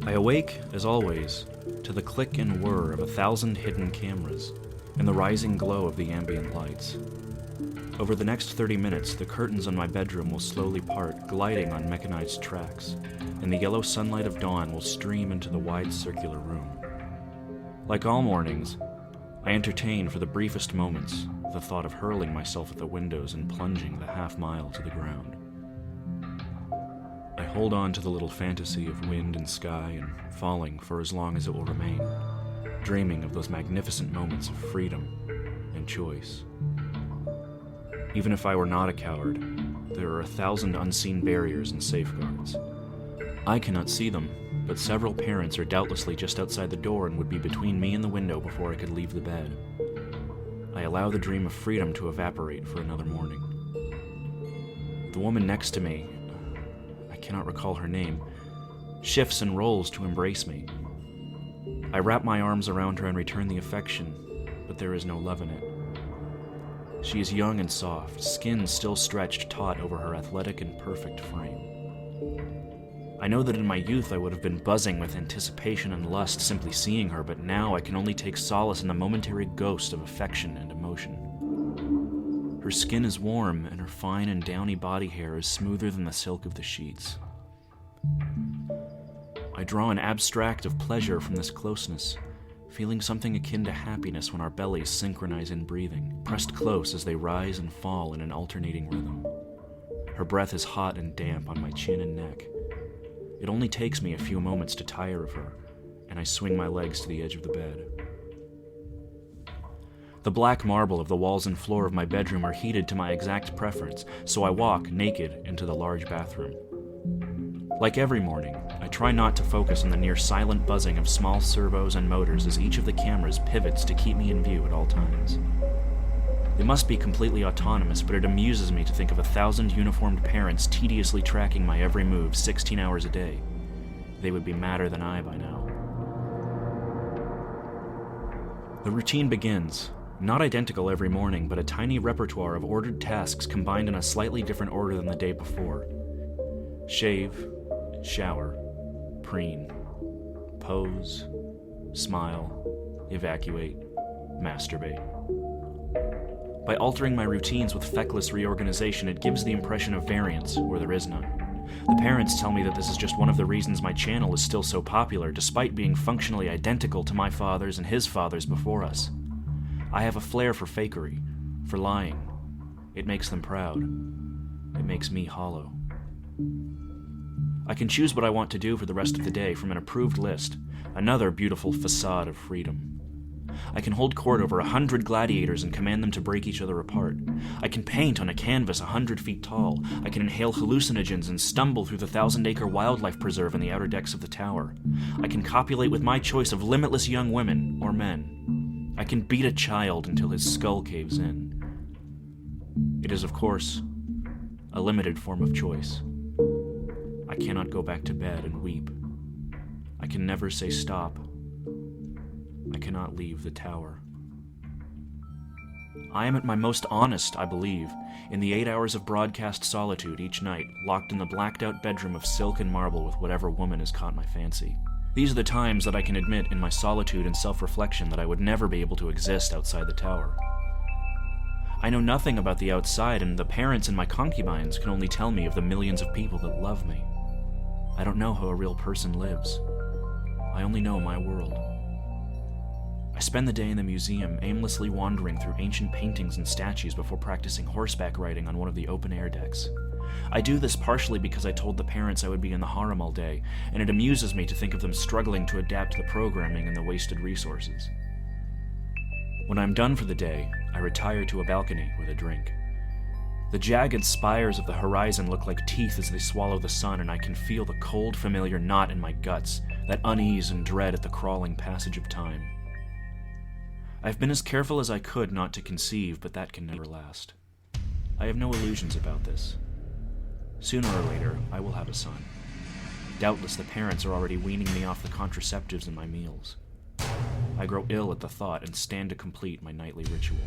I awake, as always, to the click and whir of 1,000 hidden cameras and the rising glow of the ambient lights. Over the next 30 minutes, the curtains on my bedroom will slowly part, gliding on mechanized tracks, and the yellow sunlight of dawn will stream into the wide circular room. Like all mornings, I entertain for the briefest moments the thought of hurling myself at the windows and plunging the half-mile to the ground. I hold on to the little fantasy of wind and sky and falling for as long as it will remain, dreaming of those magnificent moments of freedom and choice. Even if I were not a coward, there are 1,000 unseen barriers and safeguards. I cannot see them, but several parents are doubtlessly just outside the door and would be between me and the window before I could leave the bed. I allow the dream of freedom to evaporate for another morning. The woman next to me, I cannot recall her name, shifts and rolls to embrace me. I wrap my arms around her and return the affection, but there is no love in it. She is young and soft, skin still stretched taut over her athletic and perfect frame. I know that in my youth I would have been buzzing with anticipation and lust simply seeing her, but now I can only take solace in the momentary ghost of affection and emotion. Her skin is warm, and her fine and downy body hair is smoother than the silk of the sheets. I draw an abstract of pleasure from this closeness, feeling something akin to happiness when our bellies synchronize in breathing, pressed close as they rise and fall in an alternating rhythm. Her breath is hot and damp on my chin and neck. It only takes me a few moments to tire of her, and I swing my legs to the edge of the bed. The black marble of the walls and floor of my bedroom are heated to my exact preference, so I walk, naked, into the large bathroom. Like every morning, I try not to focus on the near-silent buzzing of small servos and motors as each of the cameras pivots to keep me in view at all times. They must be completely autonomous, but it amuses me to think of 1,000 uniformed parents tediously tracking my every move 16 hours a day. They would be madder than I by now. The routine begins, not identical every morning, but a tiny repertoire of ordered tasks combined in a slightly different order than the day before. Shave, shower, preen, pose, smile, evacuate, masturbate. By altering my routines with feckless reorganization, it gives the impression of variance, where there is none. The parents tell me that this is just one of the reasons my channel is still so popular, despite being functionally identical to my father's and his father's before us. I have a flair for fakery, for lying. It makes them proud. It makes me hollow. I can choose what I want to do for the rest of the day from an approved list, another beautiful facade of freedom. I can hold court over 100 gladiators and command them to break each other apart. I can paint on a canvas 100 feet tall. I can inhale hallucinogens and stumble through the 1,000-acre wildlife preserve in the outer decks of the tower. I can copulate with my choice of limitless young women or men. I can beat a child until his skull caves in. It is, of course, a limited form of choice. I cannot go back to bed and weep. I can never say stop. I cannot leave the tower. I am at my most honest, I believe, in the 8 hours of broadcast solitude each night, locked in the blacked-out bedroom of silk and marble with whatever woman has caught my fancy. These are the times that I can admit in my solitude and self-reflection that I would never be able to exist outside the tower. I know nothing about the outside, and the parents and my concubines can only tell me of the millions of people that love me. I don't know how a real person lives. I only know my world. I spend the day in the museum, aimlessly wandering through ancient paintings and statues before practicing horseback riding on one of the open-air decks. I do this partially because I told the parents I would be in the harem all day, and it amuses me to think of them struggling to adapt to the programming and the wasted resources. When I'm done for the day, I retire to a balcony with a drink. The jagged spires of the horizon look like teeth as they swallow the sun, and I can feel the cold, familiar knot in my guts, that unease and dread at the crawling passage of time. I've been as careful as I could not to conceive, but that can never last. I have no illusions about this. Sooner or later, I will have a son. Doubtless the parents are already weaning me off the contraceptives in my meals. I grow ill at the thought and stand to complete my nightly ritual.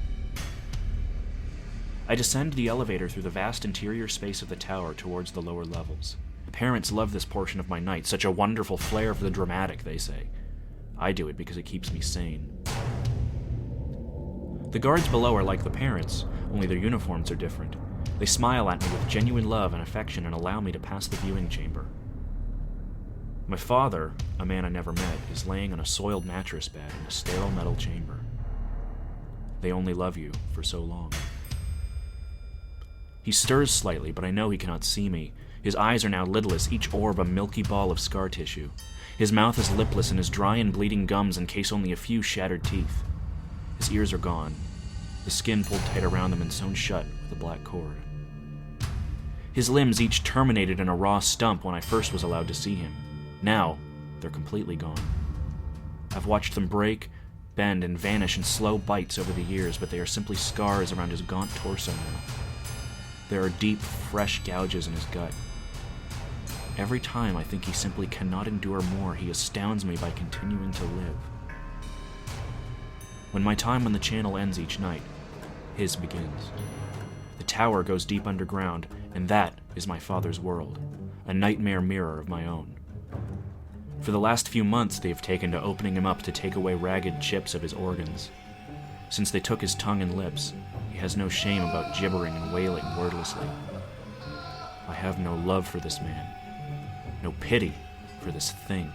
I descend the elevator through the vast interior space of the tower towards the lower levels. Parents love this portion of my night, such a wonderful flair for the dramatic, they say. I do it because it keeps me sane. The guards below are like the parents, only their uniforms are different. They smile at me with genuine love and affection and allow me to pass the viewing chamber. My father, a man I never met, is laying on a soiled mattress bed in a sterile metal chamber. They only love you for so long. He stirs slightly, but I know he cannot see me. His eyes are now lidless, each orb a milky ball of scar tissue. His mouth is lipless, and his dry and bleeding gums encase only a few shattered teeth. His ears are gone, the skin pulled tight around them and sewn shut with a black cord. His limbs each terminated in a raw stump when I first was allowed to see him. Now, they're completely gone. I've watched them break, bend, and vanish in slow bites over the years, but they are simply scars around his gaunt torso now. There are deep, fresh gouges in his gut. Every time I think he simply cannot endure more, he astounds me by continuing to live. When my time on the channel ends each night, his begins. The tower goes deep underground, and that is my father's world, a nightmare mirror of my own. For the last few months, they have taken to opening him up to take away ragged chips of his organs. Since they took his tongue and lips, he has no shame about gibbering and wailing wordlessly. I have no love for this man, no pity for this thing.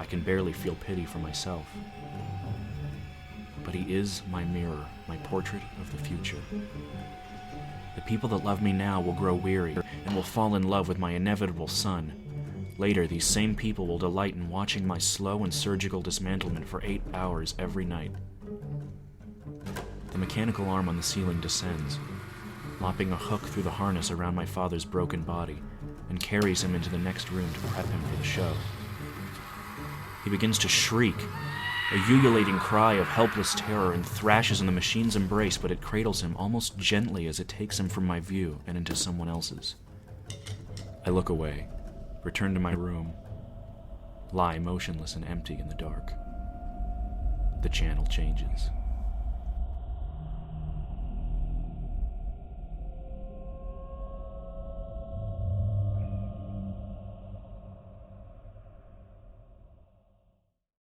I can barely feel pity for myself. But he is my mirror, my portrait of the future. The people that love me now will grow weary and will fall in love with my inevitable son. Later, these same people will delight in watching my slow and surgical dismantlement for 8 hours every night. The mechanical arm on the ceiling descends, lopping a hook through the harness around my father's broken body, and carries him into the next room to prep him for the show. He begins to shriek, a ululating cry of helpless terror, and thrashes in the machine's embrace, but it cradles him almost gently as it takes him from my view and into someone else's. I look away, return to my room, lie motionless and empty in the dark. The channel changes.